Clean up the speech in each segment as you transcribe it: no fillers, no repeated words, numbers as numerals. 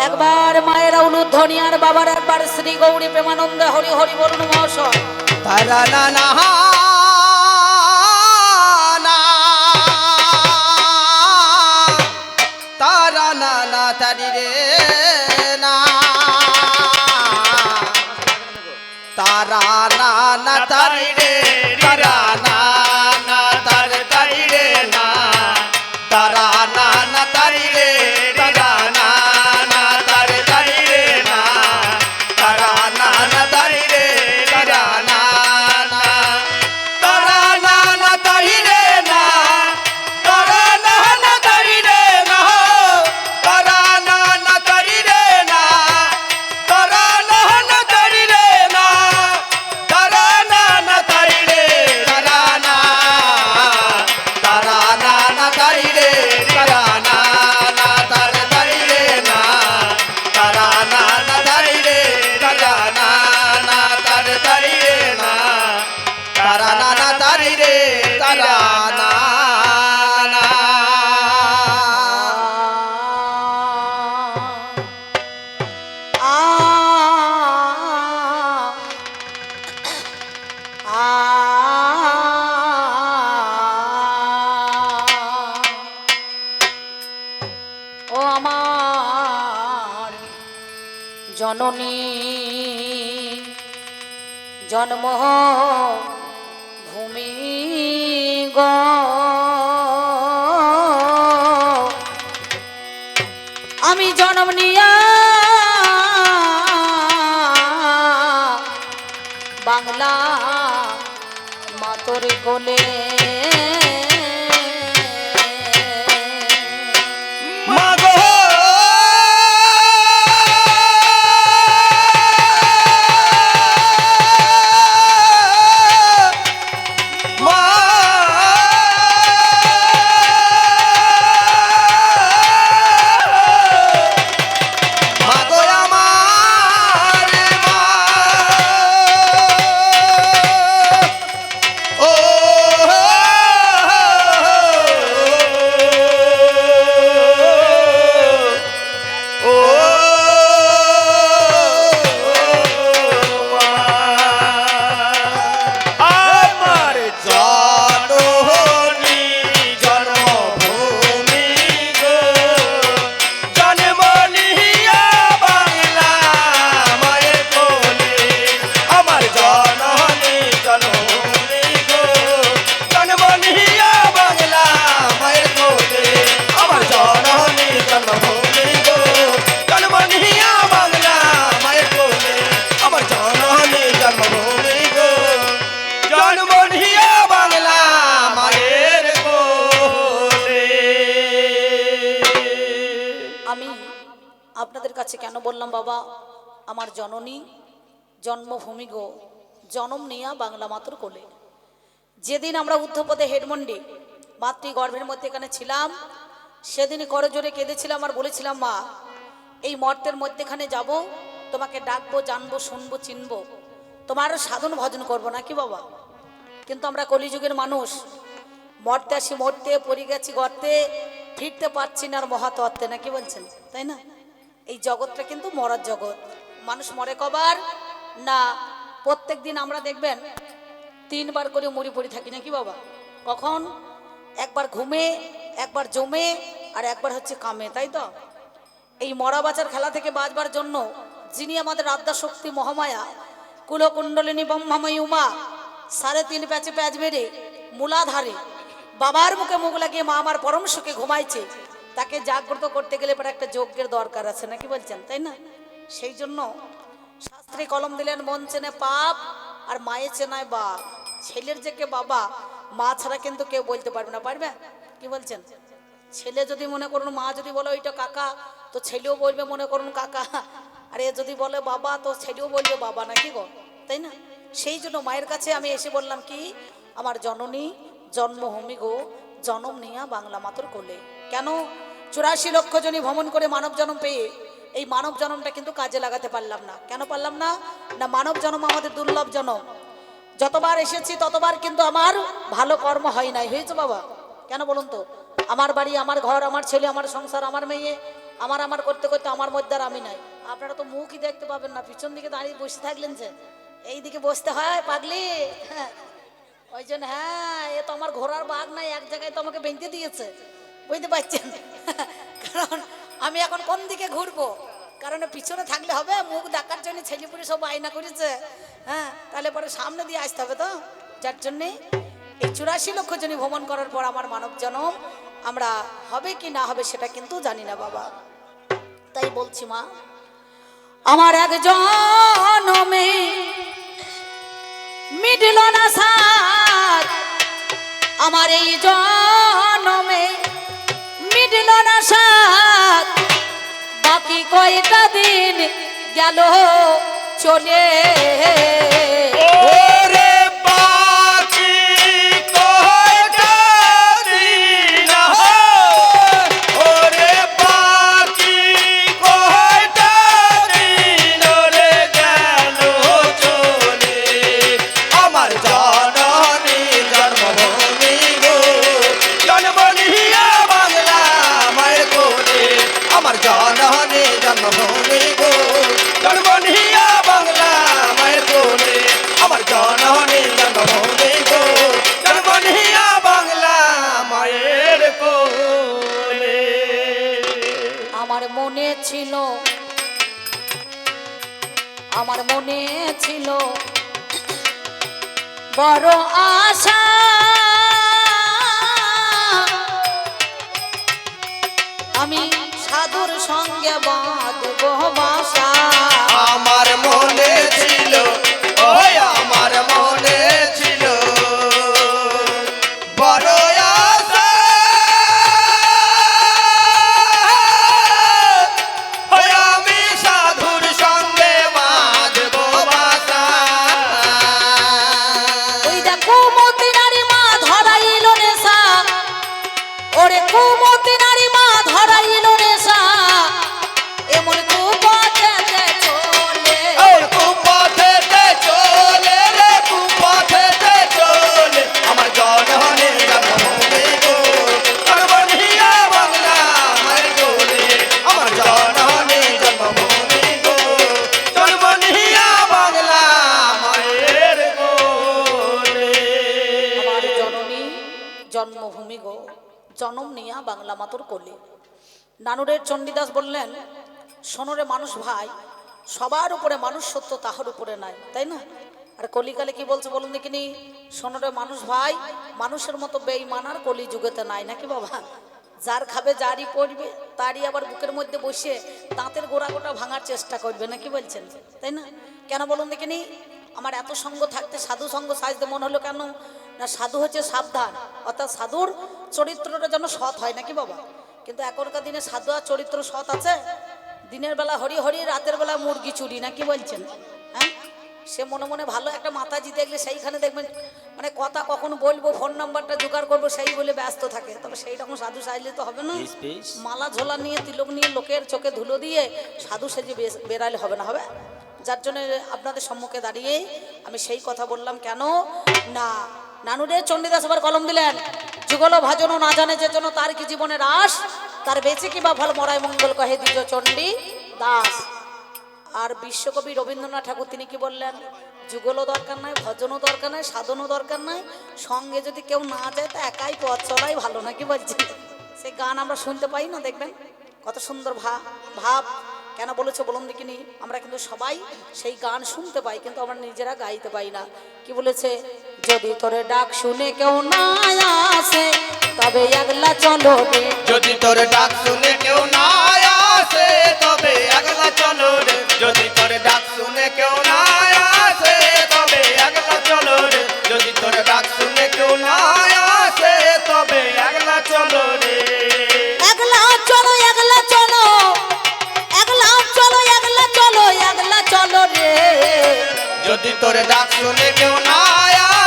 একবার মায়ের অনুধ্বনি আর বাবার একবার শ্রী গৌরী প্রেমানন্দে হরি হরি বলুন মহাশয়। তারা না না না তারা না না তারি রে না তারা না না তারি রে তারা না না তার তারি রে না তারা না না তারি রে তারা না না তার তারি রে না তারা না না তারি রে তারা না না তারা না না তারি রে না তারা না না তারি রে না তারা না না তারি রে না তারা না না তারি রে না তারা না না তারি রে তারা না তারা না না তারি রে তারা না না তার তারি রে না তারা না না তারি রে তারা না না তার তারি রে না তারা না না তারি রে তারা না না ও আমার জননী জন্ম ভূমি গো আমি জন্ম নিয়া বাংলা মাতর কোলে মাগো মা মাগো আমার মা ও ও আমার জননী জন্মভূমি গো জন্ম নিয়া বাংলা মায়ের কোলে আমার জননী জন্মভূমি গো জন্ম নিয়া বাংলা মায়ের কোলে আমার জননী জন্মভূমি গো জন্ম নিয়া বাংলা মায়ের কোলে আমার জননী জন্মভূমি গো জন্ম নিয়া বাংলা মায়ের কোলে আমি আপনাদের কাছে কেন বললাম বাবা আমার জননী জন্মভূমি গো জনম নিয়া বাংলা মাতর কোলে। যেদিন আমরা উদ্ধপদে হেডমন্ডি মাতৃগর্ভের মধ্যে এখানে ছিলাম সেদিনই করজোরে কেঁদেছিলাম আর বলেছিলাম মা এই মর্তের মধ্যেখানে যাব তোমাকে ডাকবো জানবো শুনবো চিনবো তোমারও সাধন ভজন করবো নাকি বাবা। কিন্তু আমরা কলিযুগের মানুষ মরতে আসি মরতে পড়ে গেছি গর্তে ফিরতে পারছি না আর মহাতত্ত্বে নাকি বলছেন তাই না। এই জগৎটা কিন্তু মরার জগৎ। মানুষ মরে কবার না প্রত্যেক দিন আমরা দেখবেন 3 বার করে মরি পড়ে থাকি নাকি বাবা। কখন একবার ঘুমে একবার জমে আর একবার হচ্ছে কামে তাই তো। এই মরা বাঁচার খেলা থেকে বাঁচবার জন্য যিনি আমাদের আদ্যা শক্তি মহামায়া কুলকুণ্ডলিনী ব্রহ্মাময়ী উমা 3.5 প্যাচে প্যাচ মেরে মূলাধারে বাবার মুখে মুখ লাগিয়ে মা আমার পরম সুখে ঘুমাইছে তাকে জাগ্রত করতে গেলে পরে একটা যজ্ঞের দরকার আছে নাকি বলছেন তাই না। সেই জন্য শাস্ত্রে কলম দিলেন মন চেনে পাপ আর মায়ে চেনায় বাপ। ছেলের যে কে বাবা মা ছাড়া কিন্তু কেউ বলতে পারবে না পারবে কি বলছেন। ছেলে যদি মনে করুন মা যদি বলে ওইটা কাকা তো ছেলেও বলবে মনে করুন কাকা আর এ যদি বলে বাবা তো ছেলেও বলবে বাবা নাকি গো তাই না। সেই জন্য মায়ের কাছে আমি এসে বললাম কি আমার জননী জন্মভূমি গো জনম নিয়া বাংলা মাতর কোলে। কেন 84 লক্ষ জনই ভ্রমণ করে মানব জন্ম পেয়ে এই মানব জন্মটা কিন্তু কাজে লাগাতে পারলাম না। কেন পারলাম না না মানব জন্ম আমাদের দুর্লভ জন্ম। যতবার এসেছি ততবার কিন্তু আমার ভালো কর্ম হয় নাই। হয়েছে বাবা? কেন বলুন তো? আমার বাড়ি, আমার ঘর, আমার ছেলে, আমার সংসার, আমার মেয়ে, আমার আমার করতে করতে আমার মধ্যে আর আমি নাই। আপনারা তো মুখই দেখতে পাবেন না, পিছন দিকে দাঁড়িয়ে বসে থাকলেন যে, এই দিকে বসতে হয় পাগলি। হ্যাঁ, ওই জন্য হ্যাঁ, এ তো আমার ঘোড়ার বাঘ নাই, এক জায়গায় তো আমাকে বেঁধে দিয়েছে, বুঝতে পারছেন? কারণ আমি এখন কোন দিকে ঘুরবো, কারণ পিছনে থাকলে হবে, মুখ দেখার জন্য ছেলেপুরি সব আয়না করেছে। হ্যাঁ, তাহলে পরে সামনে দিয়ে আসতে হবে তো, যার জন্যে এই 84 লক্ষ জনী ভ্রমণ করার পর আমার মানব জনম আমরা হবে কি না হবে সেটা কিন্তু জানি না বাবা। তাই বলছি মা, আমার এক জনমে মিটল না সাথ, আমার এই জনমে মিটল না সাথ, বাকি কয়টা দিন গেল চলে। ওরে বাকি কয়টা দিন, ওরে বাকি কয়টা দিন রে গেল চলে, আমার জননী জন্মভূমি গো, জন্মনিয়া বাংলা মায়ের কোলে, আমার জননী জন্মভূমি গো, জন্মনিয়া বাংলা মায়ের কোলে, আমার জননী জন্মভূমি গো, জন্মনিয়া বাংলা মায়ের কোলে। আমার মনে ছিল, আমার মনে ছিল বড় আশা, আমি সাধুর সঙ্গে বাঁধব বাসা। আমার মনে ছিল, ওই আমার মনে ছিল বড় আশা, ওই আমি সাধুর সঙ্গে বাঁধব বাসা। ওই দেখো মতি নারী মা ধরাইল নেশা, ওরে কুমতি নারী মা ধরাইল নেশা, এমন কুপথেতে চলে। ওই কুপথেতে চলে রে, কুপথেতে চলে, আমার জননী জন্মভূমি গো, জন্মনিয়া বাংলা মায়ের কোলে, আমার জননী জন্মভূমি গো, জন্মনিয়া বাংলা মায়ের কোলে। আমার জননী জন্মভূমি গো, জনম নিয়া বাংলা মাতর কোলে। নানুরের চণ্ডীদাস বললেন, সোনরে মানুষ ভাই, সবার উপরে মানুষ সত্য, তাহার উপরে নাই, তাই না? আর কলিকালে কি বলছে বলুন দেখিনি, সোনরে মানুষ ভাই, মানুষের মতো বেঈমানার কলি যুগেতে নাই, নাকি বাবা? যার খাবে যারই পড়বে, তারই আবার বুকের মধ্যে বসে দাঁতের গোড়া গোটা ভাঙার চেষ্টা করবে, নাকি বলছেন? তাই না? কেন বলুন দেখিনি? আমার এত সঙ্গ থাকতে সাধু সঙ্গ সাজতে মন হলো কেন? না, সাধু হচ্ছে সাবধান, অর্থাৎ সাধুর চরিত্রটা যেন সৎ হয়, নাকি বাবা? কিন্তু এখনকার দিনে সাধু আর চরিত্র সৎ আছে? দিনের বেলা হরি হরি, রাতের বেলা মুরগি চুরি, নাকি বলছেন? হ্যাঁ, সে মনে মনে ভালো একটা মাতাজি দেখলে সেইখানে দেখবেন মানে কথা কখন বলবো, ফোন নাম্বারটা জোগাড় করবো সেই বলে ব্যস্ত থাকে। তবে সেই রকম সাধু সাজলে তো হবে না, মালা ঝোলা নিয়ে তিলক নিয়ে লোকের চোখে ধুলো দিয়ে সাধু সেজে বেরালে হবে না, হবে? যার জন্য আপনাদের সম্মুখে দাঁড়িয়ে আমি সেই কথা বললাম। কেন না, নানুরে চণ্ডীদাস আবার কলম দিলেন, যুগল ভাজন না জানে যে জন্য তার কি জীবনের আশ, তার বেঁচে কি বা ফল মরায় মঙ্গল কহে দ্বিজ চণ্ডী দাস। আর বিশ্বকবি রবীন্দ্রনাথ ঠাকুর তিনি কি বললেন, যুগলও দরকার নাই, ভজনও দরকার নাই, সাধনও দরকার নাই, সঙ্গে যদি কেউ না যায় তা একাই পথ চলাই ভালো, নাকি বলছেন? সেই গান আমরা শুনতে পাই না, দেখবেন কত সুন্দর ভাব। কেন বলেছে বলুন দেখিনি? আমরা কিন্তু সবাই সেই গান শুনতে পাই, কিন্তু আমরা নিজেরা গাইতে পাই না। কি বলেছে, যদি তোরে ডাক শুনে কেউ না আসে তবে একলা চলো রে, যদি তোর ডাক শুনে কেউ না আসে তবে একলা চলো রে, যদি তোর ডাক শুনে কেউ না আসে তবে একলা চলো রে, যদি তোর ডাক শুনে কেউ না আসে তবে একলা চলো রে। একলা চলো, একলা চলো, একলা চলো, একলা চলো, একলা চলো রে, যদি তোর ডাক শুনে কেউ না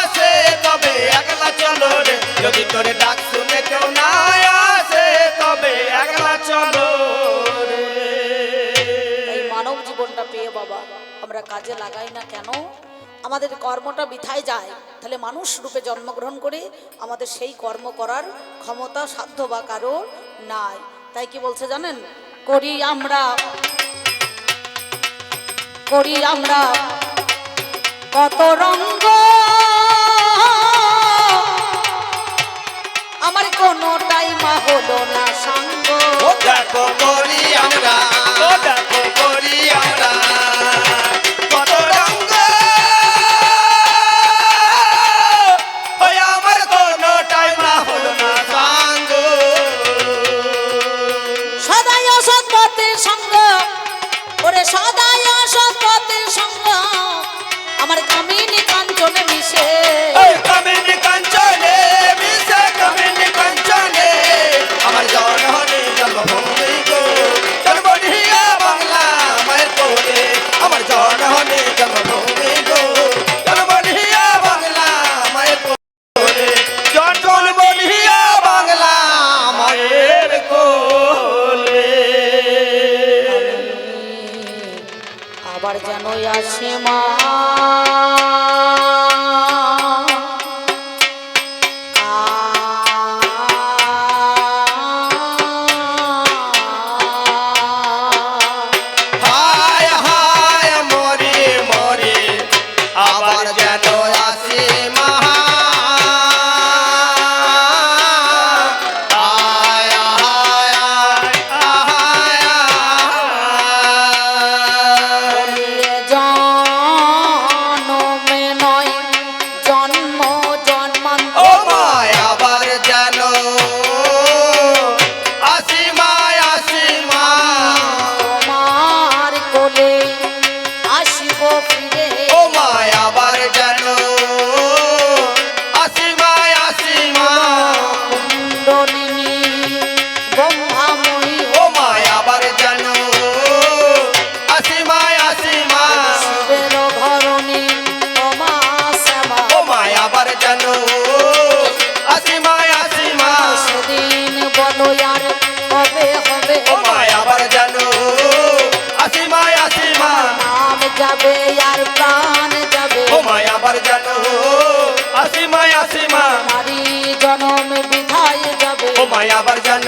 আসে তবে একলা চলো রে, যদি তোর ডাক শুনে কেউ না আসে তবে একলা চলো রে। এই মানব জীবনটা পেয়ে বাবা আমরা কাজে লাগাই না কেন? আমাদের কর্মটা বৃথায় যায়। তাহলে মানুষ রূপে জন্মগ্রহণ করে আমাদের সেই কর্ম করার ক্ষমতা সাধ্য বা কারো নাই। তাই কি বলছে জানেন, করি আমরা কত রঙ্গ, আমার কোনোটাই মা হলো না সঙ্গ। ও দেখো করি আমরা, ও দেখো করি আমরা কত রঙ্গ, ওই আমার কোনোটাই না হলো না সঙ্গ। সদাই অসৎ পথের সঙ্গ, ওরে সদাই অসৎ পথের সঙ্গ, আমার কামিনী কাঞ্চনে মিশে, ওই কামিনী কাঞ্চনে মিশে, কামিনী কাঞ্চনে আমার জননী জন্মভূমি গো, জন্মডিয়া বাংলা মায়ের কোলে, আমার জননী জন্মভূমি গো, জন্মডিয়া বাংলা মায়ের কোলে, জন্মডিয়া বাংলা মায়ের কোলে। আবার যেন আসে মা হায় হায় মরি মরি আবার যেন আসি মা, হায় হায় হায় জনমে নয় জন্ম জন্মান্তর, ও মায় আবার যেন আসি মা, আসি মা, তোমার কোলে আসিব ফিরে, ও মায় আবার যেন আসি মা, আসি মা, কুণ্ডলিনী ব্রহ্মাময়ী, ও মায় আবার যেন আসি মা, আসি মা, শিবের ঘরণী তোমা শ্যামা, ও মায় আবার যেন আসি মা, আসি মা, সেদিন বলো আর হবে হবে, ও মায় আবার যেন আসি মা, আসি মা, নাম যাবে আর প্রাণ যাবে, ও মায় আবার যেন আসি মা, আসি মা, নারী জনম বিধায় যাবে, ও মায় আবার যেন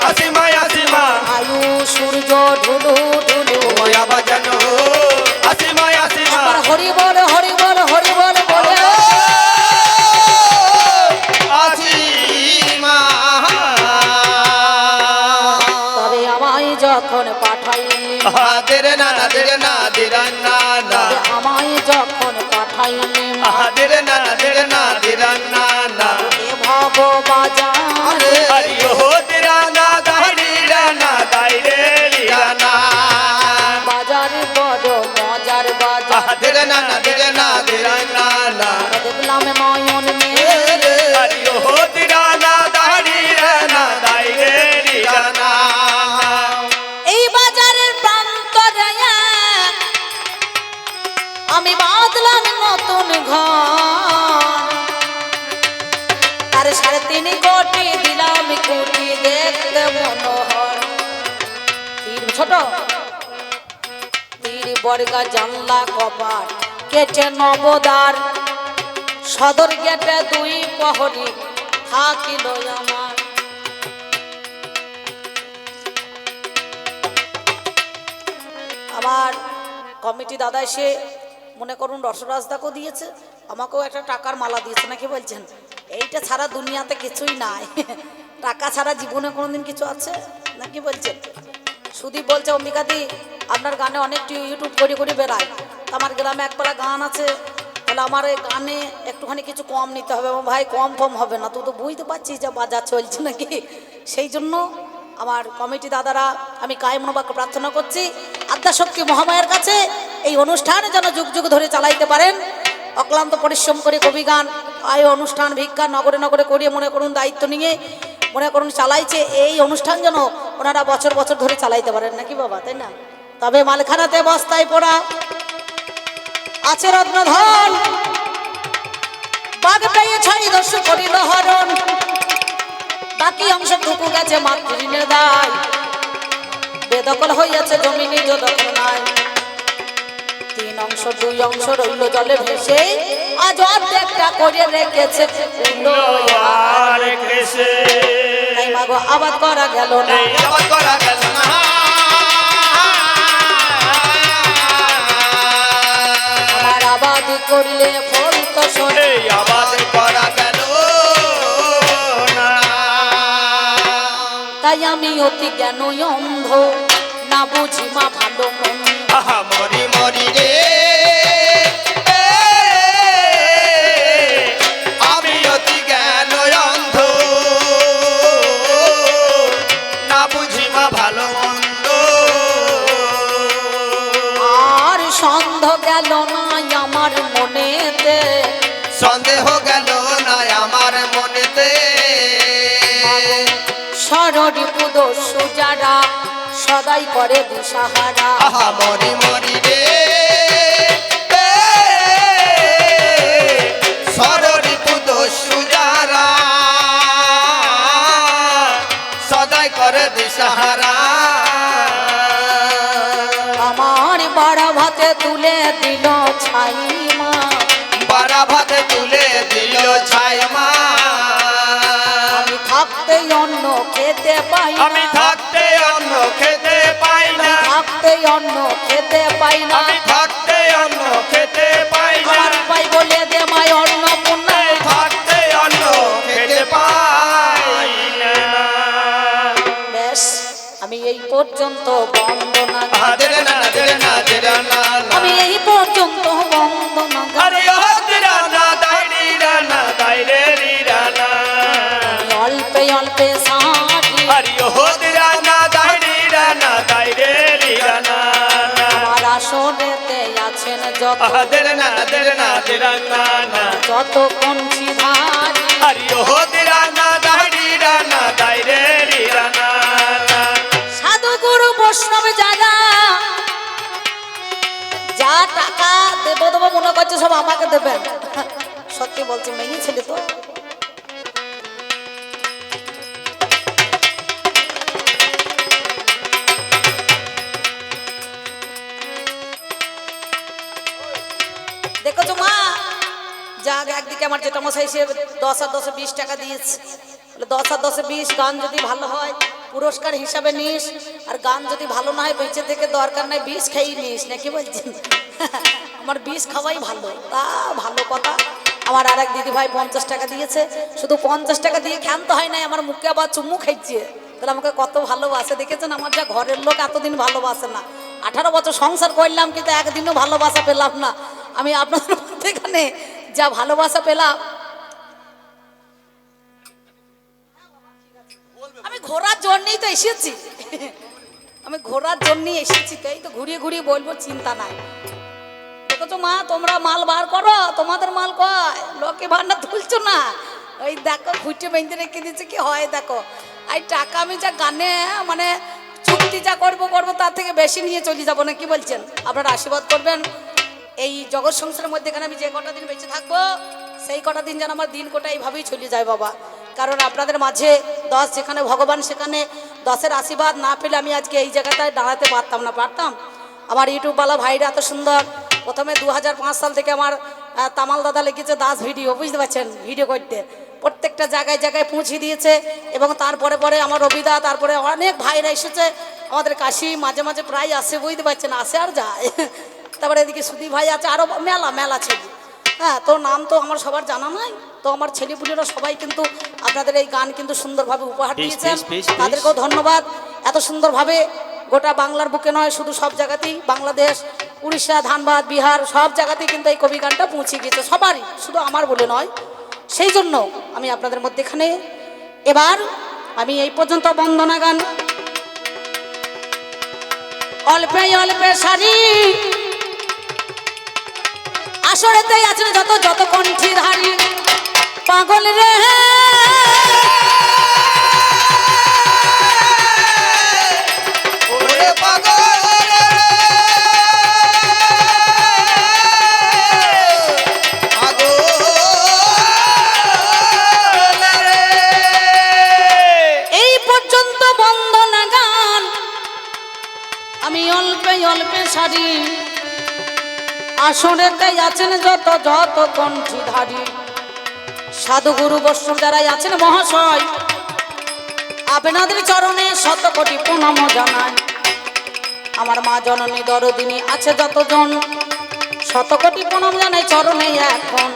আসি মা, আসি মা, আয়ু সূর্য ঢুলু ঢুলু, ও মায় আবার যেন আসি মা, আসি মা, আবার হরিবল হরিবল হরিবল বলে আসি মা। তবে আমায় যখন পাঠাইলি, আদের না না দের না দের না না, তবে আমায় যখন পাঠাইলি আদের না না দের না দের না না, এ ভব বাজার, হরি ও তেরা না দাড়ি না দাই রে না, বাজার বড় মজার বাজার, আদের না না দের না দের না না, দেখলাম নয়ন মেয়ে, হরি ও তেরা না দাড়ি না দাই রে না, এই বাজারের প্রান্তরে আমি বাঁধলাম নতুন ঘর, তার 3.5 কোটি দিলাম কোটি দেখতে মনোহর, তীর ছোট তীর বর্গা জানলা কপাট কেটে নবদার, সদর গেটে 2 প্রহরী থাকিল আমার, আমার কমিটি দাদা এসে মনে করুন রসরাজদাকেও দিয়েছে, আমাকেও একটা টাকার মালা দিয়েছে, নাকি বলছেন? এইটা ছাড়া দুনিয়াতে কিছুই নাই, টাকা ছাড়া জীবনে কোনোদিন কিছু আছে নাকি বলছেন? সুদীপ বলছে অম্বিকাদি আপনার গানে অনেক ইউটিউব করে করে বেড়ায়, আমার গ্রামে একপালা গান আছে, তাহলে আমার এই গানে একটুখানি কিছু কম নিতে হবে। ভাই কম ফম হবে না, তুই তো বুঝতে পারছিস যে বাজার চলছে নাকি, সেই জন্য আমার কমিটি দাদারা আমি কায়মনোবাক্য প্রার্থনা করছি আদ্যাশক্তি মহামায়ের কাছে এই অনুষ্ঠান যেন যুগ যুগ ধরে চালাইতে পারেন, অক্লান্ত পরিশ্রম করে কবি গান এই অনুষ্ঠান ভিক্ষা নগরে নগরে করিয়ে মনে করুন দায়িত্ব নিয়ে মনে করুন চালাইছে, এই অনুষ্ঠান যেন ওনারা বছর বছর ধরে চালাইতে পারেন, নাকি বাবা, তাই না? তবে মালখানাতে বস্তায় পড়া আছে রত্নধন, বাঘ পেয়ে 6 করিল হরণ, বাকি অংশ টুকু গেছে মাতৃণের দায়, বেদখল হইয়াছে জমি নিজ দখল নাই, তিন অংশ দুই অংশ রইল জলে ভেসে, আজ অর্ধেকটা করে রেখেছে উলো আর কেসে। তাই মাগো আবাদ করা গেল না, আবাদ করা গেল না, আমার আবাদ করলে ফল তো শোনে, আবাদ করা গেল না। তাই আমি অতি জ্ঞান অন্ধ, না বুঝি মা ভালো মন্দ। আহা মরি মরি রে, আমি অতি জ্ঞান অন্ধ, না বুঝি মা ভালো মন্দ। আর সন্দেহ গেল না আমার মনেতে, সন্দেহ গেল না আমার মনেতে, সররিপুদ সুজারা সদাই করে দিশাহারা। আহা মরি মরি রে, সররিপুদ সুজারা সদাই করে দিশাহারা। আমার বাড়া ভাতে তুলে দিল ছাই মা, বারা ভাতে তুলে দিল ছাই মা, আমি থাকতে অন্ন খেতে পাই না, আমি থাকতে অন্ন খেতে পাই না, থাকতে অন্ন খেতে পাই না, আমি থাকতে অন্ন খেতে পাই না, আমার পাই বলে দে মাই অন্ন পূর্ণা, থাকতে অন্ন খেতে পাই না। ব্যাস আমি এই পর্যন্ত বন্দনা গাই। আদেরে না দেরে না দেরে না, আমি এই পর্যন্ত বন্দনা গাই। আরে ও দেরা না দাইরি রানা দাইরে রি রানা, আমি অল্পে অল্পে সারি, আরে ও দেরা না দাইরি রানা দাইরে রি রানা। আমার আসনেতে আছেন যত, আদেরে না দেরে না দেরে না, যত কঞ্চি ধারি, আরে ও দেরা না দাইরি রানা দাইরে রি রানা। সাধু গুরু বৈষ্ণব যারা, যা টাকা দেবো দেবো মনে করছে সব আমাকে দেবেন, সত্যি বলছি মেয়ে ছেলে তো। দেখো তো মা, যাক একদিকে আমার যেটা মশাই সে 10 আর 10 20 টাকা দিয়েছে, বলে 10 আর 10 20, গান যদি ভালো হয় পুরস্কার হিসাবে নিস, আর গান যদি ভালো না হয় বেঁচে থেকে দরকার নাই, বিষ খেয়েই নিস, নাকি বলছেন? আমার বিষ খাওয়াই ভালো, তা ভালো কথা। আমার আর এক দিদি ভাই 50 টাকা দিয়েছে, শুধু 50 টাকা দিয়ে ক্ষান্ত হয় নাই, আমার মুখে আবার চুমু খাইছে, তাহলে আমাকে কত ভালোবাসে দেখেছেন। আমার যা ঘরের লোক এতদিন ভালোবাসে না, 18 বছর সংসার করলাম কিন্তু একদিনও ভালোবাসা পেলাম না। আমি আপনাদের মধ্যে এখানে যা ভালোবাসা পেলাম, আমি ঘোরার জন্যই তো এসেছি, আমি ঘোরার জন্যই এসেছি, তাই তো ঘুরিয়ে ঘুরিয়ে বলবো, চিন্তা নাই। দেখো তো মা, তোমরা মাল বার করো, তোমাদের মাল কয়, লোকে ভান্ডার তুলছো না, ওই দেখো খুঁটে বেঁধে রেখে দিচ্ছে, কি হয় দেখো। এই টাকা আমি যা গানে মানে চুক্তি যা করবো তার থেকে বেশি নিয়ে চলে যাবো, না কি বলছেন? আপনারা আশীর্বাদ করবেন এই জগৎ সংসারের মধ্যে এখানে আমি যে কটা দিন বেঁচে থাকবো, সেই কটা দিন যেন আমার দিন কোটা এইভাবেই চলে যায় বাবা। কারণ আপনাদের মাঝে 10 যেখানে ভগবান সেখানে 10-এর আশীর্বাদ না পেলে আমি আজকে এই জায়গাটায় দাঁড়াতে পারতাম না, পারতাম। আমার ইউটিউবওয়ালা ভাইরা এত সুন্দর, প্রথমে 2005 সাল থেকে আমার তামাল দাদা লিখেছে দাস ভিডিও, বুঝতে পারছেন, ভিডিও করতে প্রত্যেকটা জায়গায় জায়গায় পৌঁছে দিয়েছে। এবং তারপরে পরে আমার রবিদা, তারপরে অনেক ভাইরা এসেছে আমাদের কাশি, মাঝে মাঝে প্রায় আসে, বুঝতে পারছেন, আসে আর যায়। তারপরে এদিকে সুদী ভাই আছে, আরও মেলা মেলা ছেলে, হ্যাঁ, তোর নাম তো আমার সবার জানা নাই, তো আমার ছেলেপুলেরা সবাই কিন্তু আপনাদের এই গান কিন্তু সুন্দরভাবে উপহার দিয়েছেন, তাদেরকেও ধন্যবাদ। এত সুন্দরভাবে গোটা বাংলার বুকে নয়, শুধু সব জায়গাতেই, বাংলাদেশ, উড়িষ্যা, ধানবাদ, বিহার, সব জায়গাতেই কিন্তু এই কবি গানটা পৌঁছে গিয়েছে সবারই, শুধু আমার বলে নয়। সেই জন্য আমি আপনাদের মধ্যে এখানে এবার আমি এই পর্যন্ত বন্দনা গান, অল্পে অল্পে সারি, আসরেতে আছে যত যত কণ্ঠী ধারি, পাগল রে ওরে পাগল রে, পাগল রে। এই পর্যন্ত বন্দনা গান আমি অল্পে অল্পে সারি, আসনেতে আছেন যত যত কণ্ঠীধারী সাধু গুরু বৈষ্ণব যারাই আছেন মহাশয়, আপনাদের চরণে শত কোটি প্রণাম জানাই। আমার মা জননী দরদিনী আছে যতজন, শত কোটি প্রণাম জানাই চরণে এখন।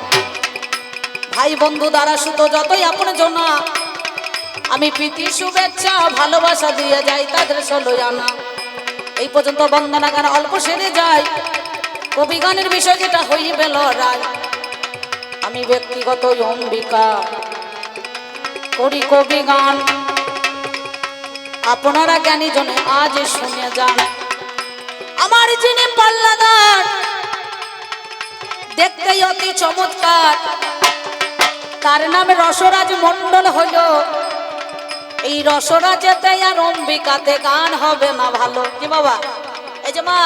ভাই বন্ধু দ্বারা সুতো যতই আপন জনা, আমি প্রীতি শুভেচ্ছা ভালোবাসা দিয়ে যাই তাদের ষোলোই আনা। এই পর্যন্ত বন্দনা গান অল্প সেরে যায়, কবি গানের বিষয় যেটা হইবে লড়াই। আমি ব্যক্তিগত অম্বিকা করি কবি গান, আপনারা জ্ঞানী জনে আজ শুনে যান। আমার যিনি পাল্লাদার দেখতে অতি চমৎকার, তার নামে রসরাজ মণ্ডল হইল। এই রসরাজেতে আর অম্বিকাতে গান হবে না ভালো কি বাবা? এই যে মা,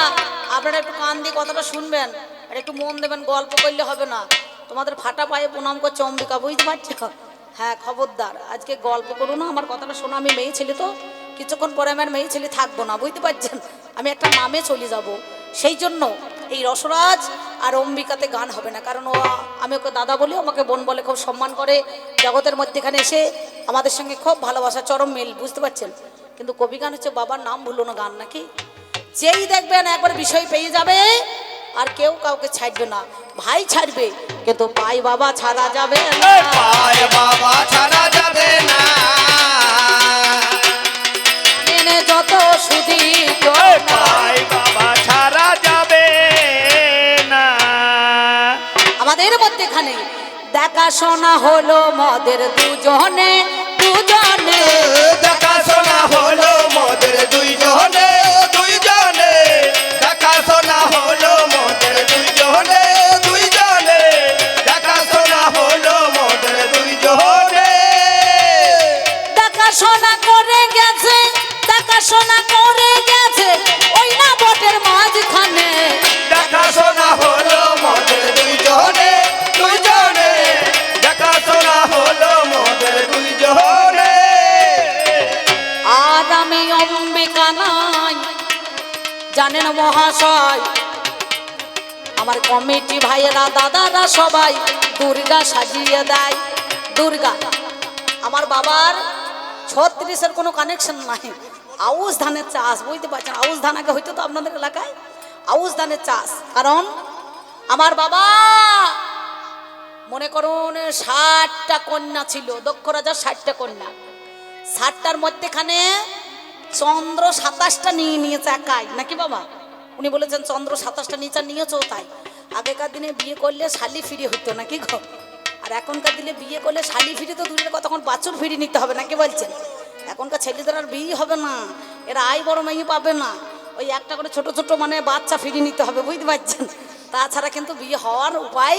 আপনারা একটু কান দিয়ে কথাটা শুনবেন আর একটু মন দেবেন, গল্প করলে হবে না। তোমাদের ফাটা পায়ে প্রণাম করছে অম্বিকা, বুঝতে পারছো? হ্যাঁ খবরদার, আজকে গল্প করো না, আমার কথাটা শোনো। আমি মেয়ে ছেলে তো, কিছুক্ষণ পরে আমার মেয়ে ছেলে থাকবো না, বুঝতে পারছেন? আমি একটা নামে চলে যাব, সেই জন্য এই রসরাজ আর অম্বিকাতে গান হবে না। কারণ ও, আমি ওকে দাদা বলি, আমাকে বোন বলে, খুব সম্মান করে, জগতের মধ্যেখানে এসে আমাদের সঙ্গে খুব ভালোবাসা, চরম মিল, বুঝতে পারছেন? কিন্তু কবি গান হচ্ছে বাবার নাম ভুলো না গান, নাকি? যেই দেখবেন একবার বিষয় পেয়ে যাবে, আর কেউ কাউকে ছাড়বে না। ভাই ছাড়বে কিন্তু পাই বাবা ছাড়া যাবে না। পাই বাবা ছাড়া যাবে না, মেনে যত সুধী পাই বাবা ছাড়া যাবে না। আমাদের মধ্যেখানে দেখাশোনা হলো মদের দুজনে দুজনে, দেখাশোনা হলো মোদের দুইজনে দুইজনে, দেখাশোনা হলো মোদের দুইজনে দুইজনে, দেখাশোনা হলো মোদের দুইজনে। দেখাশোনা করে গেছে, দেখাশোনা করে গেছে ওই না বটের মাঝখানে। দেখাশোনা হলো মোদের দুইজনে দুইজনে, দেখাশোনা হলো মোদের দুইজনে। আর আমি অম্বিকা নাই জানেন মহাশয়, আমার কমিটি ভাইয়েরা দাদারা সবাই দুর্গা সাজিয়ে দেয়। দুর্গা আমার বাবার 36-এর কোনো কানেকশন নাই, আউশ ধানের চাষ, বুঝতে পারছেন? আউশ ধান আগে হইতো তো আপনাদের এলাকায়, আউশ ধানের চাষ। কারণ আমার বাবা মনে করুন 60টা কন্যা ছিল, দক্ষ রাজার 60টা কন্যা, 60টার মধ্যেখানে চন্দ্র 27টা নিয়ে নিয়েছে একাই, নাকি বাবা? উনি বলেছেন চন্দ্র 27টা নিচে নিয়েছো। তাই আগেকার দিনে বিয়ে করলে শালি ফিরি হইতো, নাকি গো? আর এখনকার দিনে বিয়ে করলে শালি ফিরি তো দূরের কথা, তখন বাছুর ফিরি নিতে হবে, নাকি বলছেন? এখনকার ছেলেদের আর বিয়ে হবে না, এরা আই বড় মেয়ে পাবে না, ওই একটা করে ছোট ছোট মানে বাচ্চা ফিরি নিতে হবে, বুঝতে পারছেন? তাছাড়া কিন্তু বিয়ে হওয়ার উপায়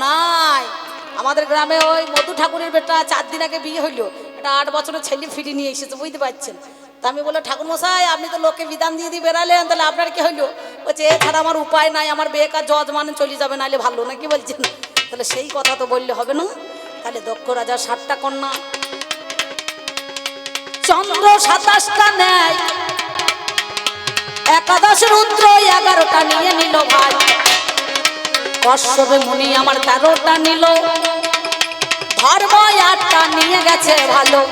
নাই। আমাদের গ্রামে ওই মধু ঠাকুরের বেটা 4 দিন আগে বিয়ে হইলো, এটা 8 বছরের ছেলে ফিরি নিয়ে এসেছে, বুঝতে পারছেন? তা আমি বলে, ঠাকুর মশাই আপনি তো লোককে বিধান দিয়ে দিয়ে বেড়ালেন, তাহলে আপনার কি হইলো? বলছে এছাড়া আমার উপায় নাই, আমার বেকার জজ মানে চলে যাবে, নাহলে ভালো, নাকি বলছেন? তাহলে সেই কথা তো বললে হবে না। তাহলে দক্ষ রাজার 60টা কন্যা, চন্দ্র 27টা নেয়, একাদশ রুদ্র 11টা নিয়ে নিল ভাই, কশ্যপে মুনি আমার 13টা নিল, ধর্ম 8টা নিয়ে গেছে ভালো।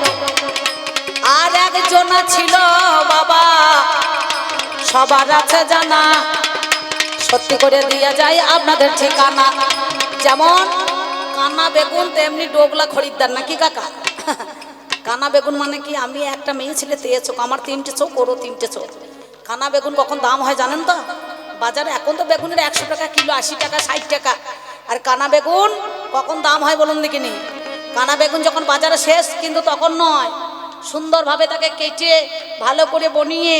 আর একজনা ছিল বাবা সবার আছে জানা, সত্যি করে দিয়ে যায় আপনাদের ঠিকানা। যেমন কানা বেগুন তেমনি ডোগলা খরিদ্দার, নাকি কাকা? কানা বেগুন মানে কি? আমি একটা মেয়ে ছেলে, তেয়ে চোখ, আমার 3টে চোখ, ওরও 3টে চোখ। কানা বেগুন কখন দাম হয় জানেন তো? বাজারে এখন তো বেগুনের 100 টাকা কিলো, 80 টাকা, 60 টাকা। আর কানা বেগুন কখন দাম হয় বলুন দেখিনি? কানা বেগুন যখন বাজারে শেষ, কিন্তু তখন নয়, সুন্দরভাবে তাকে কেটে ভালো করে বনিয়ে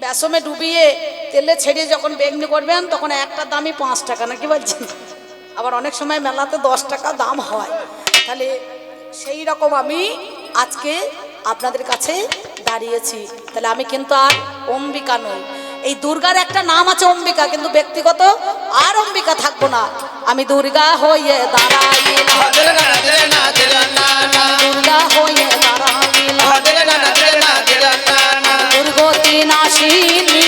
বেসমে ডুবিয়ে তেলে ছেড়ে যখন বেগনি করবেন, তখন একটা দামই 5 টাকা, নাকি বলছেন? আবার অনেক সময় মেলাতে 10 টাকা দাম হয়। তাহলে সেই রকম আমি আজকে আপনাদের কাছে দাঁড়িয়েছি। তাহলে আমি কিন্তু আর অম্বিকা নই। এই দুর্গার একটা নাম আছে অম্বিকা, কিন্তু ব্যক্তিগত আর অম্বিকা থাকবো না। আমি দুর্গা হয়ে দাঁড়াইলাম, দুর্গা হয়ে দাঁড়াইলাম, দুর্গতি নাশিনী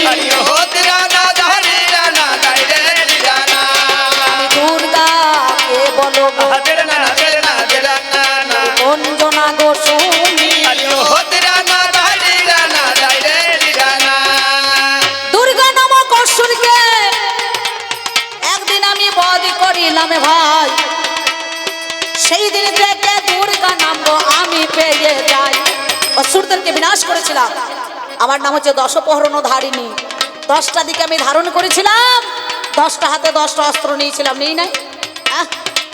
করিলাম ভাই, সেই দিন থেকে দুর্গা নাম গো আমি পেয়ে যাই। অসুরদেরকে বিনাশ করেছিলাম, আমার নাম হচ্ছে দশপ্রহরণ ধারিণী। 10টা দিকে আমি ধারণ করেছিলাম, 10টা হাতে 10টা অস্ত্র নিয়েছিলাম, নেই নাই?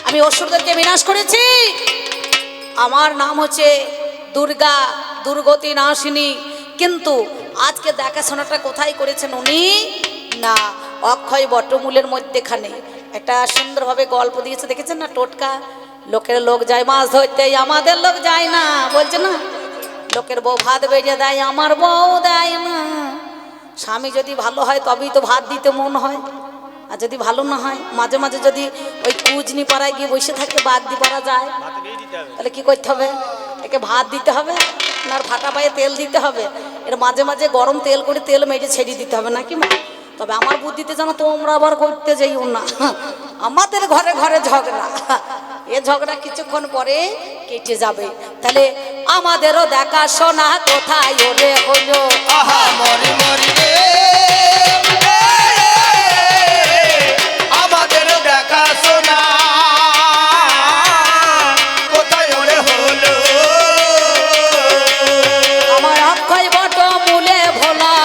আমি অসুরদেরকে বিনাশ করেছি। আমার নাম হচ্ছে দুর্গা, দুর্গতি নাশিনী। কিন্তু আজকে দেখাশোনাটা কোথায় করেছেন উনি? না, অক্ষয় বটমূলের মধ্যেখানে একটা সুন্দরভাবে গল্প দিয়েছে, দেখেছেন না? টোটকা, লোকের লোক যায় মাছ ধরতে, আমাদের লোক যায় না, বলছে না? লোকের বউ ভাত বেজে দেয়, আমার বউ দেয় না। স্বামী যদি ভালো হয় তবেই তো ভাত দিতে মন হয়, আর যদি ভালো না হয়, মাঝে মাঝে যদি ওই কুজনি পাড়ায় গিয়ে বসে থাকে, বাদ দি পারা যায়, তাহলে কি করতে হবে? একে ভাত দিতে হবে, না ফাটা পায়ে তেল দিতে হবে, এর মাঝে মাঝে গরম তেল করে তেল মেরে ছেড়ে দিতে হবে, নাকি মা? তবে আমার বুদ্ধিতে জানো, তোমরা আবার করতে যাইও না, আমাদের ঘরে ঘরে ঝগড়া, এ ঝগড়া কিছুক্ষণ পরে কেটে যাবে। তাহলে আমাদেরও দেখাশোনা কোথায় ওরে হলো, আহা মরি মরি রে, আমাদের দেখাশোনা কোথায় ওরে হলো। আমার অক্ষয় বট মূলে ভোলা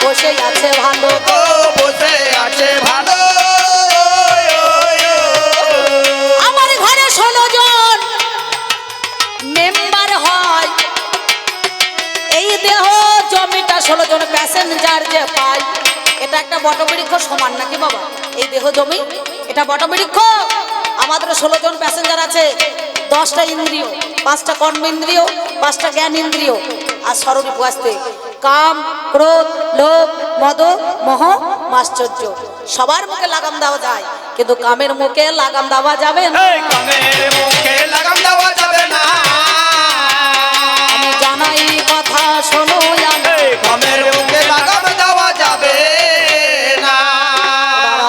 বসে আছে ভালো, ও বসে আছে ভালো। আমার ঘরে 16 জন মেম্বার হয়, এই দেহ জমিটা 16 জন প্যাসেঞ্জার যে পায়, এটা একটা বটবৃক্ষ সমান, নাকি বাবা? এই দেহ জমি এটা বটবৃক্ষ। আমাদের 16 জন প্যাসেঞ্জার আছে, 10টা ইন্দ্রিয়, 5টা কর্মেন্দ্রিয়, 5টা জ্ঞান ইন্দ্রিয়, আর স্বরূপ আসতে কাম, ক্রোধ, লোভ, মদ, মোহ, মাশ্চর্য। সবার মুখে লাগাম দেওয়া যায়, কিন্তু কামের মুখে লাগাম দেওয়া যাবে না। এই কামের মুখে লাগাম দেওয়া যাবে না, আমি জানাই কথা শোনো, এই কামের মুখে লাগাম দেওয়া যাবে না।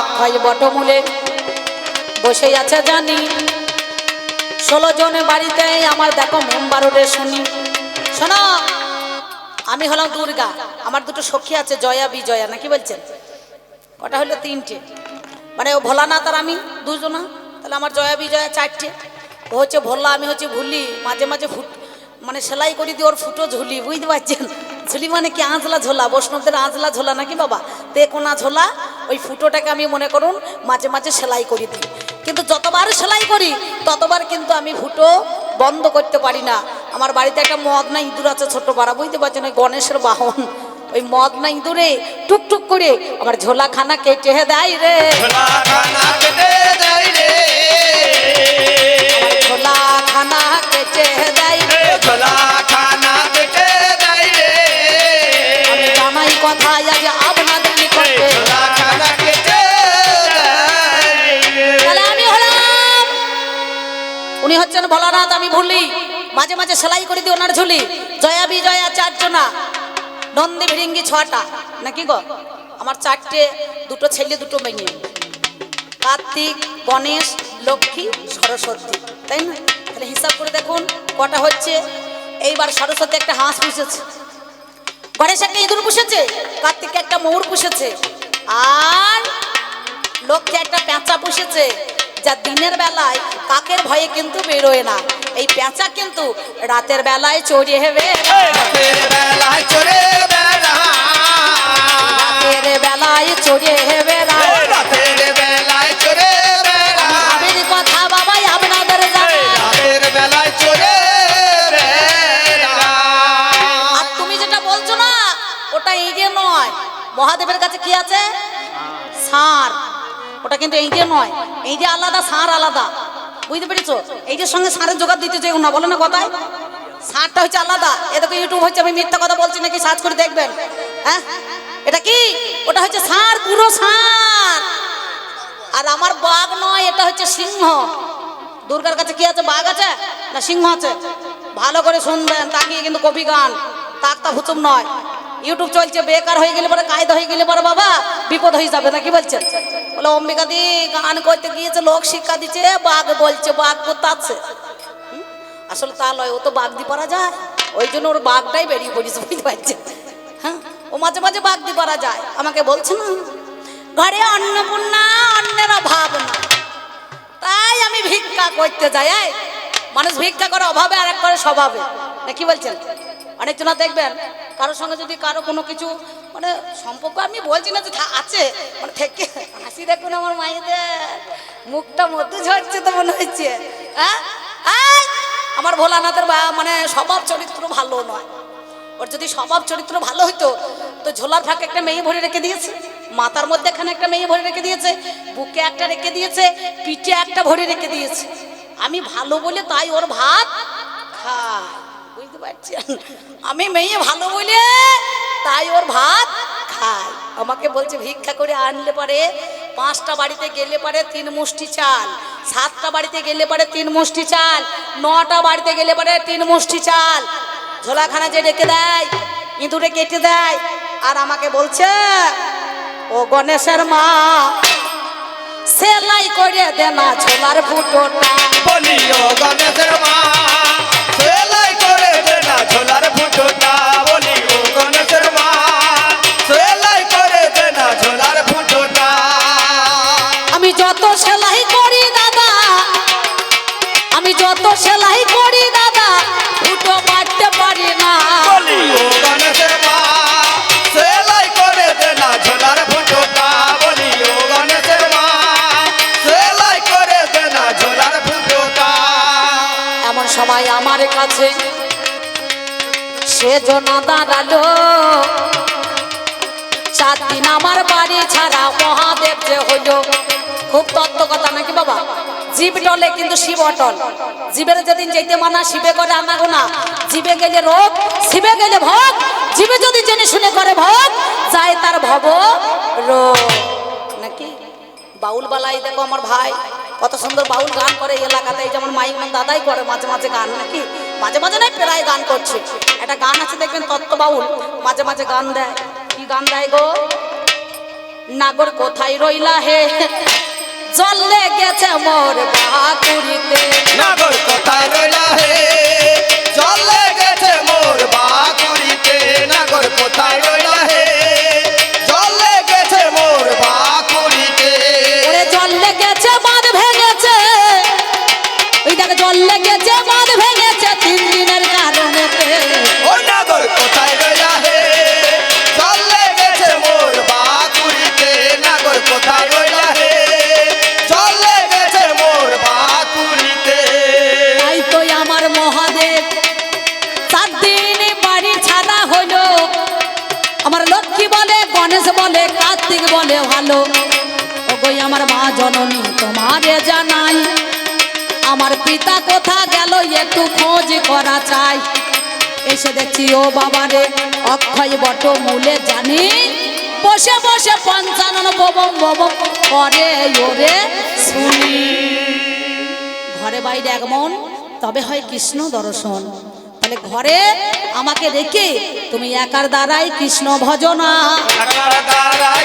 অক্ষয় বটমূলে বসে আছে জানি, 16 জন বাড়িতে আমার দেখো মেম্বার ওরে শুনি। শোনো, আমি হলাম দুর্গা, আমার দুটো সখী আছে, জয়া বিজয়া, নাকি বলছেন? কটা হলো? 3টে, মানে ও ভোলানাথ আর আমি দুজনা, তাহলে আমার জয়া বিজয়া 4টে। ও হচ্ছে ভোলা, আমি হচ্ছে ভুলি, মাঝে মাঝে মানে সেলাই করে দিই ওর ফুটো ঝুলি, বুঝতে পারছেন? ঝুলি মানে কি? আঁচলা ঝোলা, বৈষ্ণবদের আঁচলা ঝোলা, নাকি বাবা? তে কোনা ঝোলা, ওই ফুটোটাকে আমি মনে করুন মাঝে মাঝে সেলাই করে দিই। কিন্তু যতবার সেলাই করি ততবার কিন্তু আমি ফুটো বন্ধ করতে পারি না। আমার বাড়িতে একটা মদ না ইঁদুর আছে, ছোট পাড়া, বুঝতে পারছেন? ওই গণেশের বাহন, ওই মদ না ইঁদুরে টুকটুক করে আমার ঝোলাখানা কেটে দেয় রে, ঝোলাখানা কেটে দেয় রে, আমার ঝোলাখানা কেটে দেয় রে, ঝোলাখানা কেটে দেয় রে। আমি জানাই কথা আজ আপনাদের নিকটে, ঝোলাখানা কেটে দেয় রে। তাহলে আমি হলাম, উনি হচ্ছেন ভোলানাথ, আমি ভুলি, মাঝে মাঝে সেলাই করে দিই ওনার ঝুলি। জয়া বিজয়া 4 জনা, নন্দী ভিরিঙ্গি 6টা, নাকি গো? আমার 4টে, 2টো ছেলে 2টো মেয়ে, কার্তিক, গণেশ, লক্ষ্মী, সরস্বতী, তাই না? তাহলে হিসাব করে দেখুন কটা হচ্ছে। এইবার সরস্বতী একটা হাঁস পুষেছে, গণেশ একটা ইঁদুর পুষেছে, কার্তিক একটা ময়ূর পুষেছে, আর লক্ষ্মী একটা পেঁচা পুষেছে, যা দিনের বেলায় কাকের ভয়ে কিন্তু বেরোয় না। এই পেঁচা কিন্তু রাতের বেলায় চড়ে হেবে, রাতের বেলায় চড়ে বেড়ায়, রাতের বেলায় চড়ে হেবে, রাতের বেলায় চড়ে বেড়ায়, আমির কথা বাবাই আপনাদের জানাই। রাতের বেলায় চড়ে বেড়ায়। আর তুমি যেটা বলছো না, ওটা এই যে নয়, মহাদেবের কাছে কি আছে? ষাঁড়। ওটা কিন্তু এই যে নয়, এই যে আলাদা, ষাঁড় আলাদা, বুঝতে পেরেছো? এই যে সঙ্গে ষাঁড়ের জোগাড় দিতে চাই না, বলো না কথায়? ষাঁড়টা হচ্ছে আলাদা। এ দেখো ইউটিউব হচ্ছে, আমি মিথ্যা কথা বলছি নাকি সার্চ করে দেখবেন। হ্যাঁ, এটা কি? ওটা হচ্ছে ষাঁড়, পুরো ষাঁড়। আর আমার বাঘ নয়, এটা হচ্ছে সিংহ। দুর্গার কাছে কি আছে? বাঘ আছে না সিংহ আছে? ভালো করে শুনবেন, তাকিয়ে কিন্তু কপি গান, তাকতা হুচুম নয়। ইউটিউব চলছে, বেকার হয়ে গেলে পরে, কায়দা হয়ে গেলে পরে বাবা বিপদ হয়ে যাবে, নাকি বলছেন? বলে অম্বিকা দি গান করতে গিয়েছে, লোক শিক্ষা দিচ্ছে, বাঘ বলছে, বাঘ কোথাচ্ছে? আসলে তা লয়, ও তো বাঘ দি পারা যায়, ওই জন্য ওর বাঘটাই বেরিয়ে পড়েছে, বুঝতে পারছেন? হ্যাঁ, ও মাঝে মাঝে বাঘ দি পারা যায়। আমাকে বলছে না, ঘরে অন্নপূর্ণা, অন্যের অভাব না, তাই আমি ভিক্ষা করতে যাই। এই, মানুষ ভিক্ষা করে অভাবে আর এক করে স্বভাবে, না কি বলছেন? অনেকজনা দেখবেন কারোর সঙ্গে যদি কারো কোনো কিছু মানে সম্পর্ক, আমি বলছি না যে আছে, মানে থেকে হাসি দেখুন আমার মায়েদের মুখটা মধ্যে ঝরছে তো মনে হচ্ছে। হ্যাঁ, আমার ভোলানাথের মানে স্বভাব চরিত্র ভালো নয়। ওর যদি স্বভাব চরিত্র ভালো হইতো তো ঝোলার ফাঁকে একটা মেয়ে ভরে রেখে দিয়েছে, মাথার মধ্যে এখানে একটা মেয়ে ভরে রেখে দিয়েছে, বুকে একটা রেখে দিয়েছে, পিঠে একটা ভরে রেখে দিয়েছে। আমি ভালো বলে তাই ওর ভাত খায়, বুঝতে পারছেন? আমি মেয়ে ভালো বলে তাই ওর ভাত খায়। আমাকে বলছে ভিক্ষা করে আনলে পারে 5টা বাড়িতে গেলে পারে 3 মুষ্টি চাল, 7টা বাড়িতে গেলে পারে 3 মুষ্টি চাল, 9টা বাড়িতে গেলে পারে 3 মুষ্টি চাল। ঝোলাখানা যে রেখে দেয়, ইঁদুরে কেটে দেয়। আর আমাকে বলছে, ও গণেশের মা সেলাই করে দে না ঝোলার ফুটোটা। বলি ও গণেশের মা সেলাই করে দে না ঝোলার ফুটোটা। বলি ও গণেশের মা সেলাই করে দে না ঝোলার ফুটোটা। আমি যত সেলাই করি দাদা, আমি যত সেলাই করি দাদা, ফুটো মারতে পারি না। বলি ও গণেশের মা সেলাই করে দে না ঝোলার ফুটোটা। বলি ও গণেশের মা সেলাই করে দে না ঝোলার ফুটোটা। এমন সময় আমার কাছে সে জনা দাঁড়ালো, 4 দিন আমার বাড়ি ছাড়া মহাদেব যে হইল। খুব তত্ত্ব কথা নাকি বাবা? জীব টলে কিন্তু শিব অটল। জীবের যেদিন যেতে মানা শিবে করে আনাগোনা। জীবে গেলে রোগ, শিবে গেলে ভোগ। জীবে যদি জেনে শুনে করে ভোগ, যায় তার ভব রোগ নাকি? বাউল বালাই দেখো আমার ভাই কত সুন্দর বাউল গান করে এই এলাকাতে। এই যেমন মাইক দাদাই করে মাঝে মাঝে গান, নাকি মাঝে মাঝে নাই প্রায় গান করছে। একটা গান আছে দেখবেন তত্ত্ব বাউল, মাঝে মাঝে গান দেয়। কি গান দেয় গো? নাগর কোথায় রইলা হে, জল লেগেছে মোর বাকুড়িতে। নাগর কোথায় রইলা হে, জল লেগেছে মোর বাকুড়িতে। নাগর কোথায় রইলা হে, জল লেগেছে মোর বাকুড়িতে। ওরে জল লেগেছে বাঁধ ভেঙেছে, ওই দেখো জল লেগেছে বাঁধ ভেঙেছে 3 দিনের কারণেতে। ও নাগর কোথায় রইলা হে, জল লেগেছে মোর বাকুড়িতে। নাগর কোথায় রইলা হে, জল লেগেছে মোর বাকুড়িতে। তাই তো আমার মহাদেব 4 দিন বাড়ি ছাড়া হলো। আমার লক্ষ্মী বলে, গণেশ বলে, কার্তিক বলে ভালো। ওগোই আমার মা জননী তোমারে জানাই, আমার পিতা কোথা গেল একটু খোঁজ করা চাই। এসে দেখছি ও বাবারে অক্ষয় বট মূলে জানি, বসে বসে পঞ্চানন ববম ববম করে ওরে শুনি। ঘরে বাইরে এক মন তবে হয় কৃষ্ণ দর্শন। তাহলে ঘরে আমাকে রেখে তুমি একার দ্বারাই কৃষ্ণ ভজনা। একার দ্বারাই